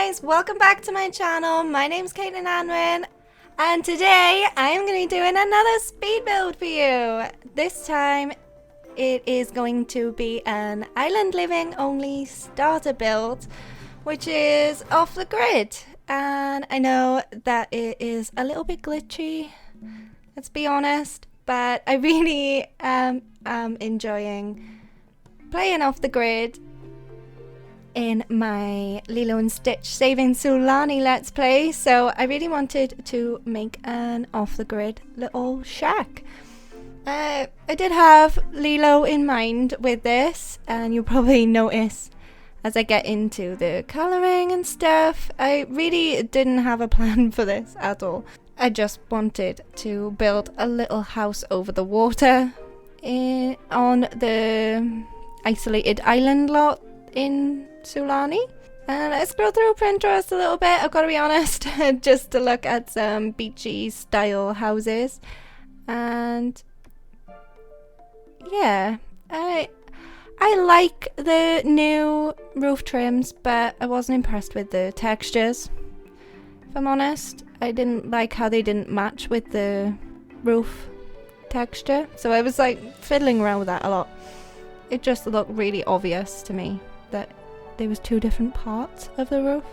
guys, welcome back to my channel. My name's CaitlinAnwyn, and today I am going to be doing another speed build for you. This time it is going to be an island living only starter build, which is off the grid. And I know that it is a little bit glitchy, let's be honest, but I really am enjoying playing off the grid in my Lilo and Stitch Saving Sulani Let's Play, so I really wanted to make an off-the-grid little shack. I did have Lilo in mind with this, and you'll probably notice as I get into the colouring and stuff, I really didn't have a plan for this at all. I just wanted to build a little house over the water on the isolated island lot in Sulani. And I scrolled through Pinterest a little bit, I've got to be honest, just to look at some beachy style houses. And yeah, I like the new roof trims, but I wasn't impressed with the textures, if I'm honest. I didn't like how they didn't match with the roof texture, so I was like fiddling around with that a lot. It just looked really obvious to me that there was two different parts of the roof.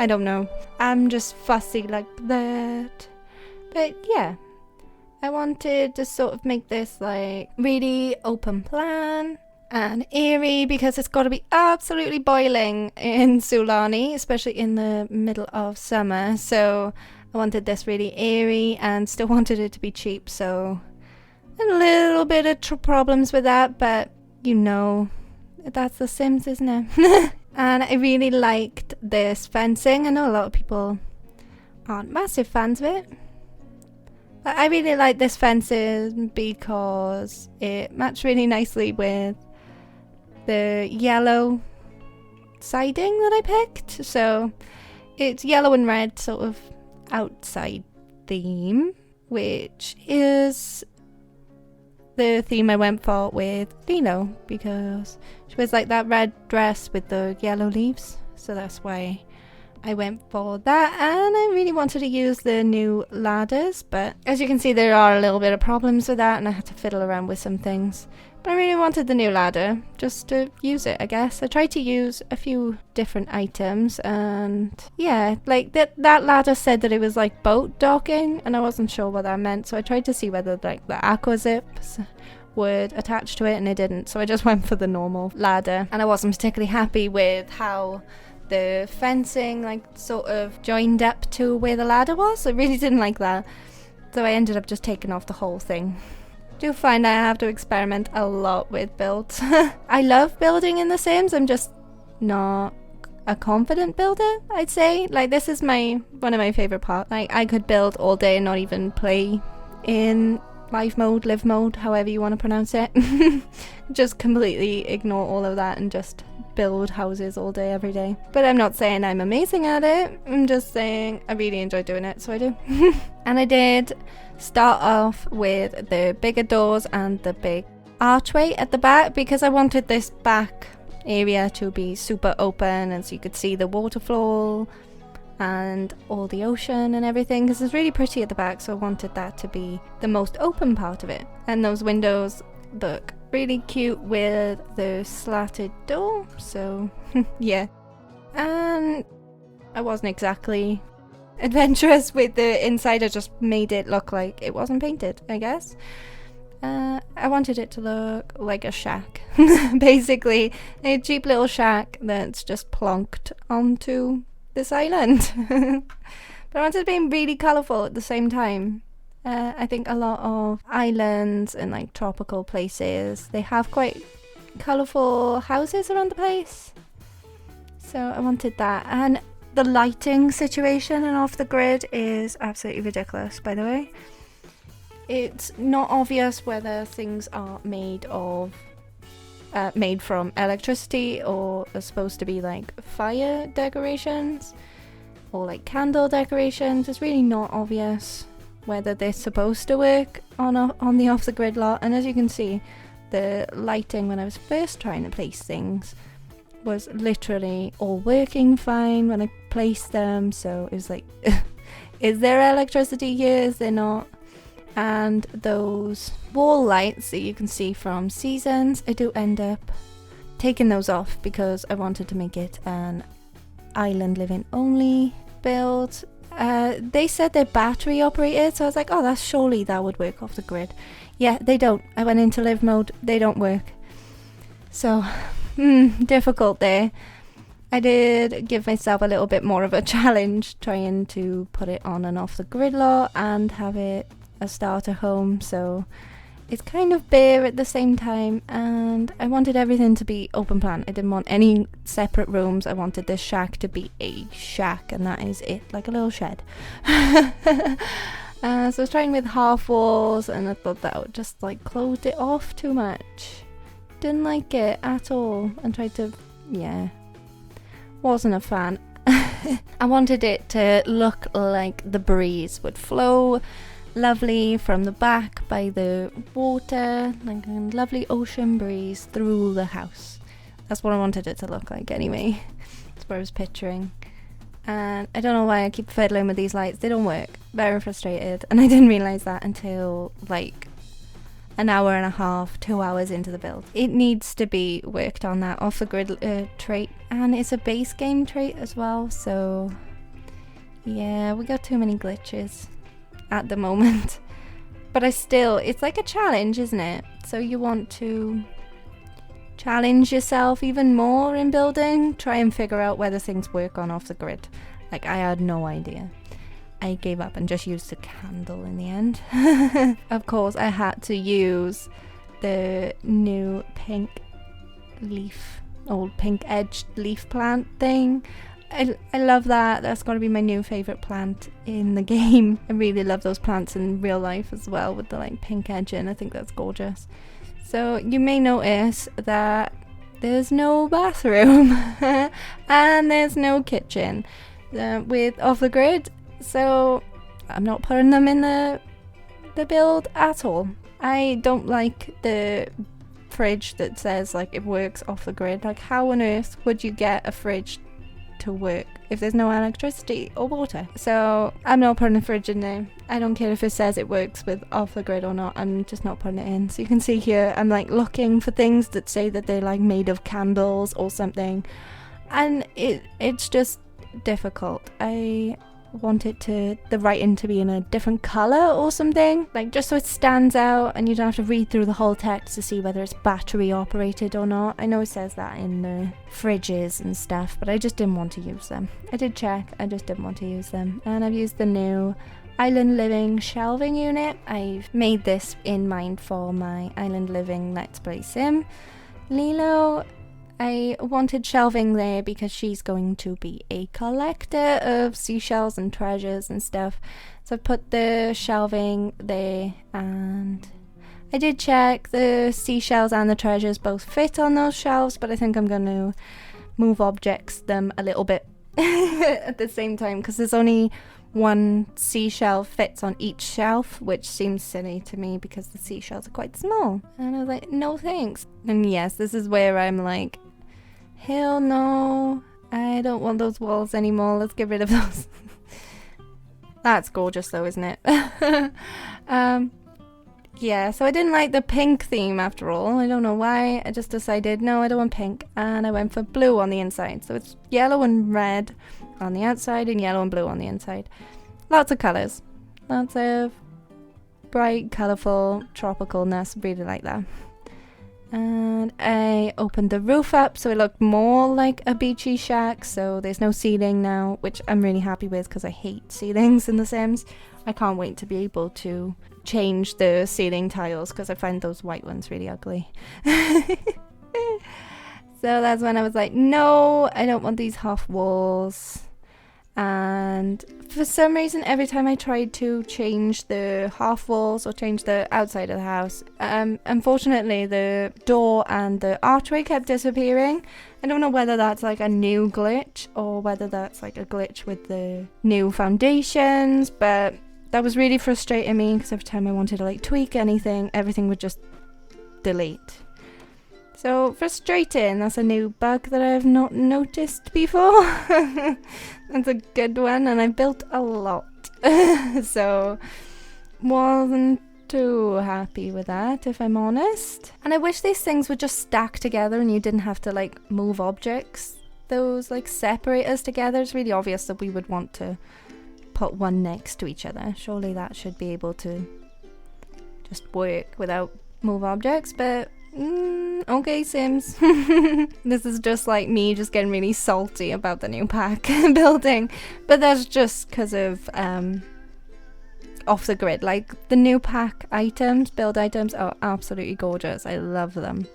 I don't know. I'm just fussy like that. But yeah, I wanted to sort of make this like really open plan and airy because it's got to be absolutely boiling in Sulani, especially in the middle of summer. So I wanted this really airy and still wanted it to be cheap. So a little bit of problems with that, but you know, that's The Sims, isn't it? And I really liked this fencing. I know a lot of people aren't massive fans of it, but I really like this fencing because it matched really nicely with the yellow siding that I picked. So it's yellow and red sort of outside theme, which is the theme I went for with Lilo, because she was like that red dress with the yellow leaves, so that's why I went for that. And I really wanted to use the new ladders, but as you can see there are a little bit of problems with that and I had to fiddle around with some things. But I really wanted the new ladder just to use it, I guess. I tried to use a few different items, and yeah, like that ladder said that it was like boat docking, and I wasn't sure what that meant, so I tried to see whether like the aqua zips would attach to it, and it didn't, so I just went for the normal ladder. And I wasn't particularly happy with how the fencing like sort of joined up to where the ladder was. I really didn't like that, so I ended up just taking off the whole thing. I do find I have to experiment a lot with builds. I love building in The Sims, I'm just not a confident builder, I'd say. Like, this is one of my favorite parts. Like, I could build all day and not even play in live mode, however you want to pronounce it. Just completely ignore all of that and just build houses all day, every day. But I'm not saying I'm amazing at it, I'm just saying I really enjoy doing it, so I do. And I did start off with the bigger doors and the big archway at the back because I wanted this back area to be super open, and so you could see the waterfall and all the ocean and everything, because it's really pretty at the back, so I wanted that to be the most open part of it. And those windows look really cute with the slatted door, so yeah. And I wasn't exactly adventurous with the inside, I just made it look like it wasn't painted, I guess. I wanted it to look like a shack, basically a cheap little shack that's just plonked onto this island. But I wanted it to be really colourful at the same time. I think a lot of islands and like tropical places, they have quite colourful houses around the place, so I wanted that. And the lighting situation and off the grid is absolutely ridiculous, by the way. It's not obvious whether things are made from electricity or are supposed to be like fire decorations or like candle decorations. It's really not obvious whether they're supposed to work on the off the grid lot. And as you can see, the lighting when I was first trying to place things was literally all working fine. When I replace them. So it was like, is there electricity here? Is there not? And those wall lights that you can see from Seasons, I do end up taking those off because I wanted to make it an island living only build. They said they're battery operated, so I was like, oh, surely that would work off the grid. Yeah, they don't. I went into live mode, they don't work. So, difficult there. I did give myself a little bit more of a challenge trying to put it on and off the grid lot and have it a starter home, so it's kind of bare at the same time, and I wanted everything to be open plan. I didn't want any separate rooms. I wanted this shack to be a shack, and that is it, like a little shed. So I was trying with half walls, and I thought that would just like closed it off too much. Didn't like it at all, and tried to, wasn't a fan. I wanted it to look like the breeze would flow lovely from the back by the water, like a lovely ocean breeze through the house. That's what I wanted it to look like anyway. That's what I was picturing. And I don't know why I keep fiddling with these lights. They don't work. Very frustrated. And I didn't realise that until like an hour and a half, 2 hours into the build. It needs to be worked on, that off the grid trait. And it's a base game trait as well. So yeah, we got too many glitches at the moment. But it's like a challenge, isn't it? So you want to challenge yourself even more in building, try and figure out whether things work on off the grid. Like, I had no idea. I gave up and just used a candle in the end. Of course, I had to use the new pink leaf, old pink edged leaf plant thing. I love that. That's going to be my new favourite plant in the game. I really love those plants in real life as well, with the like pink edging. I think that's gorgeous. So you may notice that there's no bathroom and there's no kitchen with off the grid. So I'm not putting them in the build at all. I don't like the fridge that says like it works off the grid. Like, how on earth would you get a fridge to work if there's no electricity or water? So I'm not putting a fridge in there. I don't care if it says it works with off the grid or not. I'm just not putting it in. So you can see here I'm like looking for things that say that they're like made of candles or something, and it's just difficult. I want the writing to be in a different color or something, like just so it stands out and you don't have to read through the whole text to see whether it's battery operated or not. I know it says that in the fridges and stuff, but I just didn't want to use them. I did check, I just didn't want to use them. And I've used the new Island Living shelving unit. I've made this in mind for my Island Living Let's Play Sim Lilo. I wanted shelving there because she's going to be a collector of seashells and treasures and stuff. So I put the shelving there, and I did check the seashells and the treasures both fit on those shelves, but I think I'm going to move them a little bit at the same time, because there's only one seashell fits on each shelf, which seems silly to me because the seashells are quite small. And I was like, no thanks. And yes, this is where I'm like, hell no, I don't want those walls anymore. Let's get rid of those. That's gorgeous though, isn't it? Yeah, so I didn't like the pink theme after all. I don't know why. I just decided, no, I don't want pink. And I went for blue on the inside. So it's yellow and red on the outside and yellow and blue on the inside. Lots of colours. Lots of bright, colourful, tropicalness. Really like that. And I opened the roof up so it looked more like a beachy shack. So there's no ceiling now, which I'm really happy with because I hate ceilings in The Sims. I can't wait to be able to change the ceiling tiles because I find those white ones really ugly. So that's when I was like, no, I don't want these half walls. And for some reason, every time I tried to change the half walls or change the outside of the house, unfortunately the door and the archway kept disappearing. I don't know whether that's like a new glitch or whether that's like a glitch with the new foundations, but that was really frustrating me because every time I wanted to like tweak anything, everything would just delete. So frustrating. That's a new bug that I have not noticed before. That's a good one, and I built a lot. So wasn't too happy with that, if I'm honest. And I wish these things would just stack together and you didn't have to like move objects. Those like separators together. It's really obvious that we would want to put one next to each other. Surely that should be able to just work without move objects, but okay, Sims. This is just like me just getting really salty about the new pack building, but that's just because of off the grid. Like the new pack items, build items are absolutely gorgeous. I love them.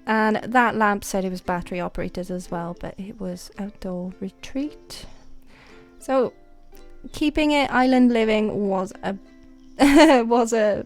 And that lamp said it was battery operated as well, but it was outdoor retreat. So keeping it island living was a was a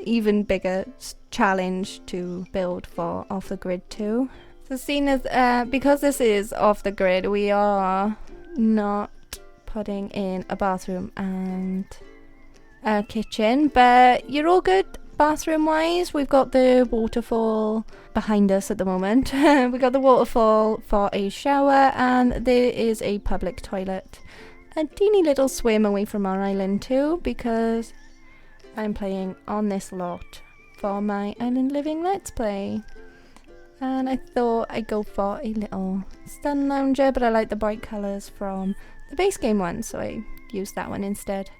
even bigger challenge to build for off the grid too. So seeing as because this is off the grid, we are not putting in a bathroom and a kitchen, but you're all good bathroom wise. We've got the waterfall behind us at the moment. We got the waterfall for a shower, and there is a public toilet, a teeny little swim away from our island too, because I'm playing on this lot for my island living let's play. And I thought I'd go for a little stun lounger, but I like the bright colours from the base game one, so I used that one instead.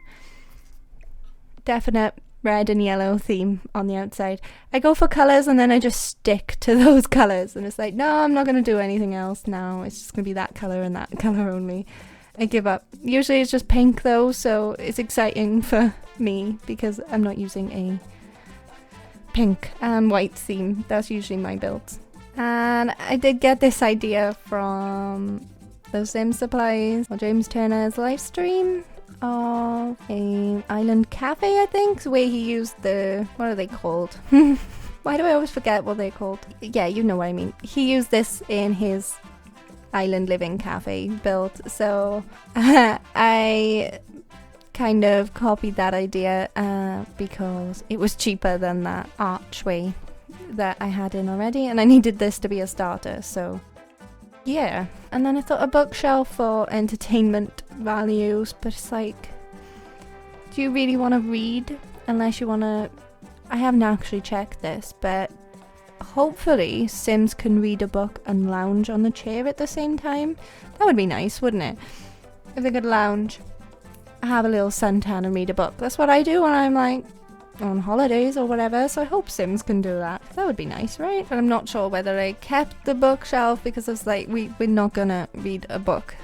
Definite red and yellow theme on the outside. I go for colours and then I just stick to those colours, and it's like, no, I'm not going to do anything else now. It's just going to be that colour and that colour only. I give up. Usually it's just pink though, so it's exciting for me because I'm not using a pink and white theme. That's usually my builds. And I did get this idea from those Sim supplies or James Turner's live stream of a island cafe, I think, where he used the, what are they called? Why do I always forget what they're called? Yeah, you know what I mean. He used this in his island living cafe build, so I kind of copied that idea because it was cheaper than that archway that I had in already, and I needed this to be a starter, so yeah. And then I thought a bookshelf for entertainment values, but it's like, do you really want to read unless you want to... I haven't actually checked this, but hopefully Sims can read a book and lounge on the chair at the same time. That would be nice, wouldn't it? If they could lounge, have a little suntan and read a book. That's what I do when I'm like on holidays or whatever, so I hope Sims can do that. That would be nice, right? But I'm not sure whether I kept the bookshelf because it's like we're not gonna read a book.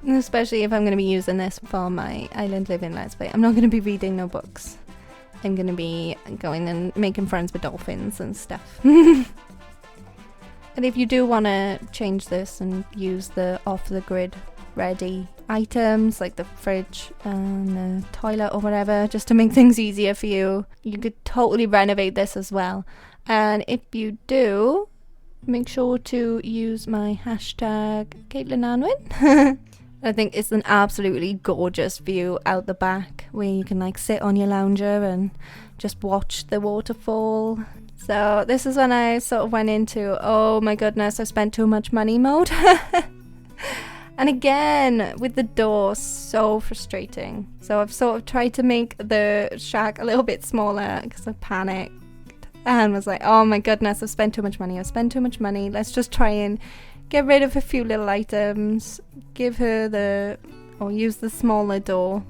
Especially if I'm gonna be using this for my island living let's play. I'm not gonna be reading no books. I'm gonna be going and making friends with dolphins and stuff. And if you do want to change this and use the off the grid ready items like the fridge and the toilet or whatever, just to make things easier for you, you could totally renovate this as well. And if you do, make sure to use my hashtag CaitlinAnwyn. I think it's an absolutely gorgeous view out the back where you can like sit on your lounger and just watch the waterfall. So this is when I sort of went into, oh my goodness, I spent too much money mode. And again, with the door, so frustrating. So I've sort of tried to make the shack a little bit smaller because I panicked and was like, oh my goodness, I've spent too much money. Let's just try and get rid of a few little items, give her or use the smaller door.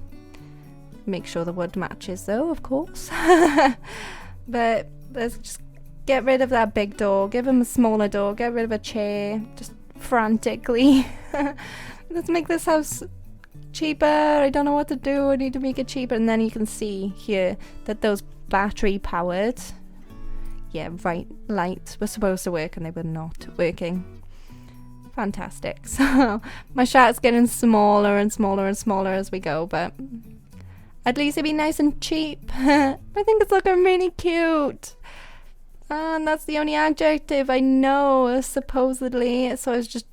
Make sure the wood matches though, of course. But let's just get rid of that big door, give him a smaller door, get rid of a chair, just frantically. Let's make this house cheaper. I don't know what to do. I need to make it cheaper. And then you can see here that those battery powered, lights were supposed to work and they were not working. Fantastic. So my shack's getting smaller and smaller and smaller as we go, but at least it'd be nice and cheap. I think it's looking really cute. And that's the only adjective I know, supposedly. So it's just,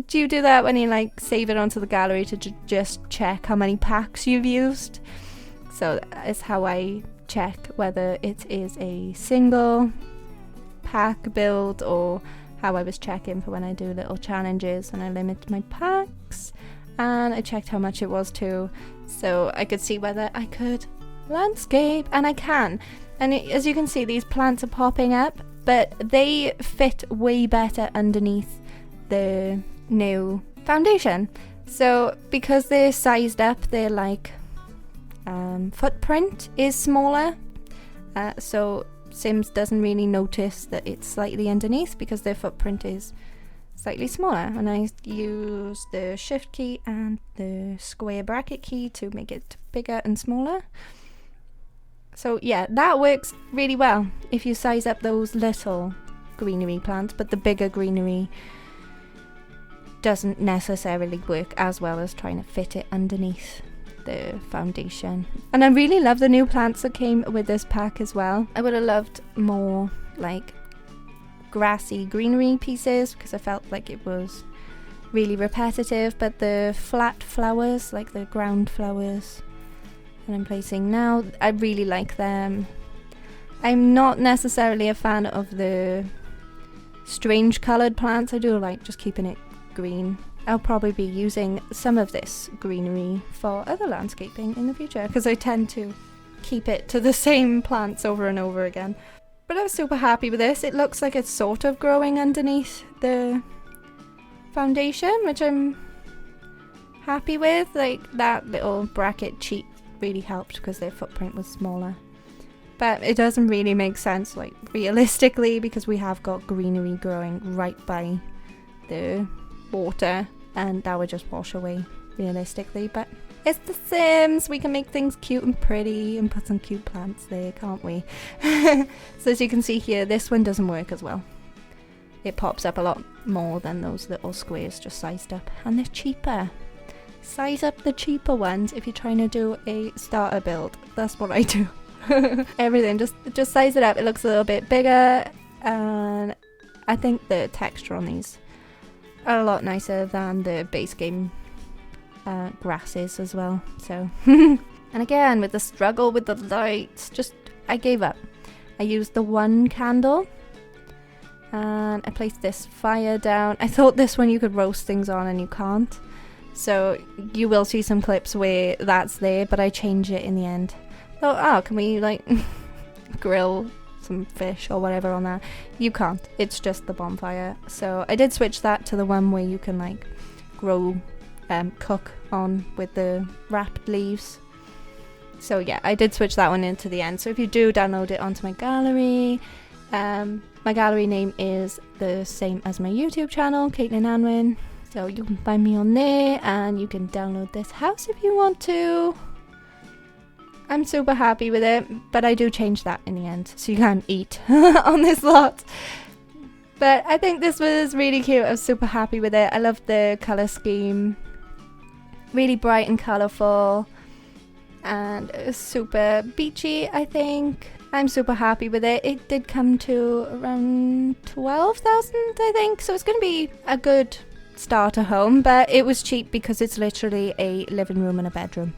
do you do that when you like save it onto the gallery to just check how many packs you've used? So that's how I check whether it is a single pack build or how I was checking for when I do little challenges, and I limit my packs, and I checked how much it was too, so I could see whether I could landscape, and I can. And as you can see, these plants are popping up, but they fit way better underneath the new foundation. So because they're sized up, their like footprint is smaller, so Sims doesn't really notice that it's slightly underneath because their footprint is slightly smaller. And I use the shift key and the square bracket key to make it bigger and smaller. So yeah, that works really well if you size up those little greenery plants, but the bigger greenery doesn't necessarily work as well as trying to fit it underneath the foundation. And I really love the new plants that came with this pack as well. I would have loved more like grassy greenery pieces because I felt like it was really repetitive, but the flat flowers, like the ground flowers that I'm placing now, I really like them. I'm not necessarily a fan of the strange coloured plants. I do like just keeping it green. I'll probably be using some of this greenery for other landscaping in the future because I tend to keep it to the same plants over and over again. But I was super happy with this. It looks like it's sort of growing underneath the foundation, which I'm happy with. Like that little bracket cheat really helped because their footprint was smaller. But it doesn't really make sense, like realistically, because we have got greenery growing right by the water, and that would just wash away realistically. But it's The Sims, we can make things cute and pretty and put some cute plants there, can't we? So as you can see here, this one doesn't work as well. It pops up a lot more than those little squares just sized up, and they're cheaper. Size up the cheaper ones if you're trying to do a starter build. That's what I do. Everything, just size it up. It looks a little bit bigger, and I think the texture on these are a lot nicer than the base game grasses as well. So and again, with the struggle with the lights, I gave up. I used the one candle and I placed this fire down. I thought this one you could roast things on, and you can't, so you will see some clips where that's there, but I changed it in the end. Oh, can we like grill some fish or whatever on that? You can't, it's just the bonfire. So I did switch that to the one where you can like cook on with the wrapped leaves. So yeah, I did switch that one into the end. So if you do download it onto my gallery, my gallery name is the same as my YouTube channel, CaitlinAnwyn. So you can find me on there, and you can download this house if you want to. I'm super happy with it, but I do change that in the end, so you can't eat on this lot. But I think this was really cute. I was super happy with it. I love the colour scheme. Really bright and colourful. And it was super beachy, I think. I'm super happy with it. It did come to around 12,000, I think. So it's going to be a good starter home, but it was cheap because it's literally a living room and a bedroom.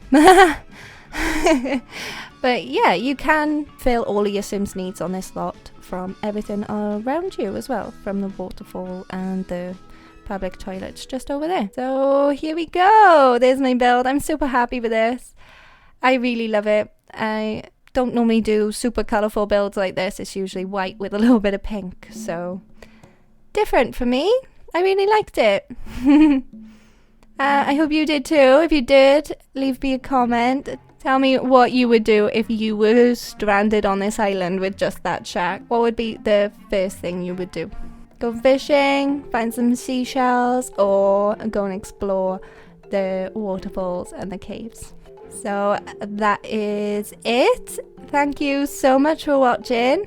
But yeah, you can fill all of your Sims needs on this lot from everything around you as well, from the waterfall and the public toilets just over there. So here we go. There's my build. I'm super happy with this. I really love it. I don't normally do super colourful builds like this. It's usually white with a little bit of pink, so different for me. I really liked it. I hope you did too. If you did, leave me a comment. Tell me what you would do if you were stranded on this island with just that shack. What would be the first thing you would do? Go fishing, find some seashells, or go and explore the waterfalls and the caves. So that is it. Thank you so much for watching.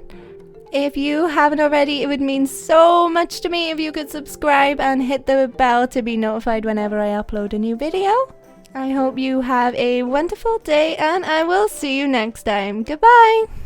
If you haven't already, it would mean so much to me if you could subscribe and hit the bell to be notified whenever I upload a new video. I hope you have a wonderful day, and I will see you next time. Goodbye!